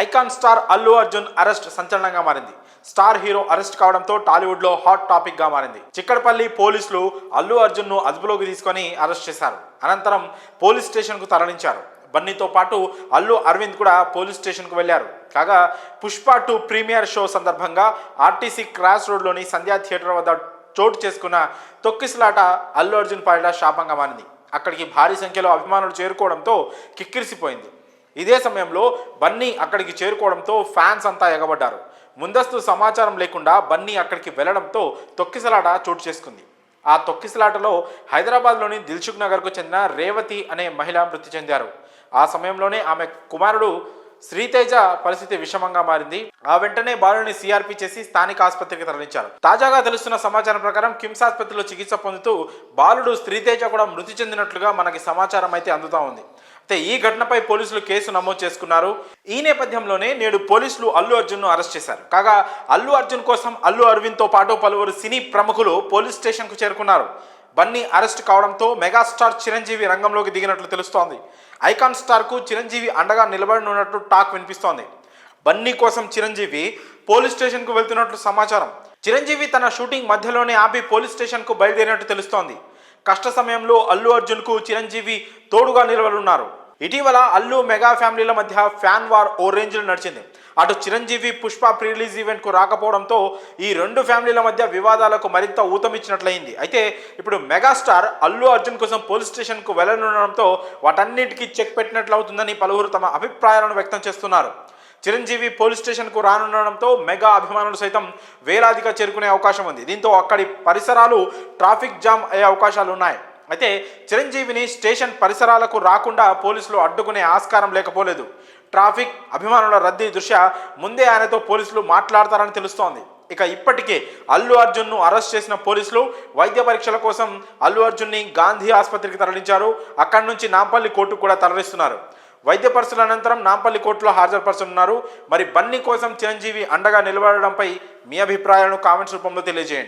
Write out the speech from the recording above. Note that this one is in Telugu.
Icon star Allu Arjun arrest సంచలనంగా మారింది. స్టార్ హీరో అరెస్ట్ కావడంతో టాలీవుడ్ లో హాట్ టాపిక్ గా మారింది. చిక్కడపల్లి పోలీసులు అల్లు అర్జున్ ను అదుపులోకి తీసుకొని అరెస్ట్ చేశారు. అనంతరం పోలీస్ స్టేషన్ కు తరలించారు. బన్నీతో పాటు అల్లు అరవింద్ కూడా పోలీస్ స్టేషన్ కు వెళ్లారు. కాగా పుష్ప 2 ప్రీమియర్ షో సందర్భంగా ఆర్టీసీ క్రాస్ రోడ్ లోని సంధ్యా థియేటర్ వద్ద చోటు చేసుకున్న తొక్కిసలాట అల్లు అర్జున్ పాలిట శాపంగా మారింది. అక్కడికి భారీ సంఖ్యలో అభిమానులు చేరుకోవడంతో కిక్కిరిసిపోయింది. ఇదే సమయంలో బన్నీ అక్కడికి చేరుకోవడంతో ఫ్యాన్స్ అంతా ఎగబడ్డారు. ముందస్తు సమాచారం లేకుండా బన్నీ అక్కడికి వెళ్లడంతో తొక్కిసలాట చోటు చేసుకుంది. ఆ తొక్కిసలాటలో హైదరాబాద్లోని దిల్సుఖ్ నగర్కు చెందిన రేవతి అనే మహిళ మృతి చెందారు. ఆ సమయంలోనే ఆమె కుమారుడు శ్రీతేజ పరిస్థితి విషమంగా మారింది. ఆ వెంటనే బాలుని సిఆర్పి చేసి స్థానిక ఆసుపత్రికి తరలించారు. తాజాగా తెలుస్తున్న సమాచారం ప్రకారం కిమ్స్ ఆసుపత్రిలో చికిత్స పొందుతూ బాలుడు శ్రీతేజ కూడా మృతి చెందినట్లుగా మనకి సమాచారం అయితే అందుతా ఉంది. అయితే ఈ ఘటనపై పోలీసులు కేసు నమోదు చేసుకున్నారు. ఈ నేపథ్యంలోనే నేడు పోలీసులు అల్లు అర్జున్ ను అరెస్ట్ చేశారు. కాగా అల్లు అర్జున్ కోసం అల్లు అరవింద్ తో పాటు పలువురు సినీ ప్రముఖులు పోలీస్ స్టేషన్ కు చేరుకున్నారు. బన్నీ అరెస్ట్ కావడంతో మెగాస్టార్ చిరంజీవి రంగంలోకి దిగినట్లు తెలుస్తోంది. ఐకాన్ స్టార్ కు చిరంజీవి అండగా నిలబడినట్టు టాక్ వినిపిస్తోంది. బన్నీ కోసం చిరంజీవి పోలీస్ స్టేషన్ కు వెళ్తున్నట్లు సమాచారం. చిరంజీవి తన షూటింగ్ మధ్యలోనే ఆపి పోలీస్ స్టేషన్ కు బయలుదేరినట్టు తెలుస్తోంది. కష్ట సమయంలో అల్లు అర్జున్ కు చిరంజీవి తోడుగా నిలబడున్నారు. ఇటీవల అల్లు మెగా ఫ్యామిలీల మధ్య ఫ్యాన్ వార్ ఓ రేంజ్ లో నడిచింది. అటు Chiranjeevi Pushpa pre release event కు రాకపోవడంతో ఈ రెండు ఫ్యామిలీల మధ్య వివాదాలకు మరింత ఊతమిచ్చినట్లయింది. అయితే ఇప్పుడు మెగాస్టార్ అల్లు అర్జున్ కోసం పోలీస్ స్టేషన్ కు వెళ్లనుండడంతో వాటన్నిటికీ చెక్ పెట్టినట్లు అవుతుందని పలువురు తమ అభిప్రాయాలను వ్యక్తం చేస్తున్నారు. చిరంజీవి పోలీస్ స్టేషన్ కు రానుండడంతో మెగా అభిమానులు సైతం వేలాదిగా చేరుకునే అవకాశం ఉంది. దీంతో అక్కడి పరిసరాలు ట్రాఫిక్ జామ్ అయ్యే అవకాశాలు ఉన్నాయి. అయితే చిరంజీవిని స్టేషన్ పరిసరాలకు రాకుండా పోలీసులు అడ్డుకునే ఆస్కారం లేకపోలేదు. ట్రాఫిక్ అభిమానుల రద్దీ దృష్ట్యా ముందే ఆయనతో పోలీసులు మాట్లాడతారని తెలుస్తోంది. ఇక ఇప్పటికే అల్లు అర్జున్ ను అరెస్ట్ చేసిన పోలీసులు వైద్య పరీక్షల కోసం అల్లు అర్జున్ ని గాంధీ ఆసుపత్రికి తరలించారు. అక్కడి నుంచి నాంపల్లి కోర్టుకు కూడా తరలిస్తున్నారు. వైద్య పరీక్షల అనంతరం నాంపల్లి కోర్టులో హాజరుపరచనున్నారు. మరి బన్నీ కోసం చిరంజీవి అండగా నిలబడడంపై మీ అభిప్రాయాలను కామెంట్స్ రూపంలో తెలియజేయండి.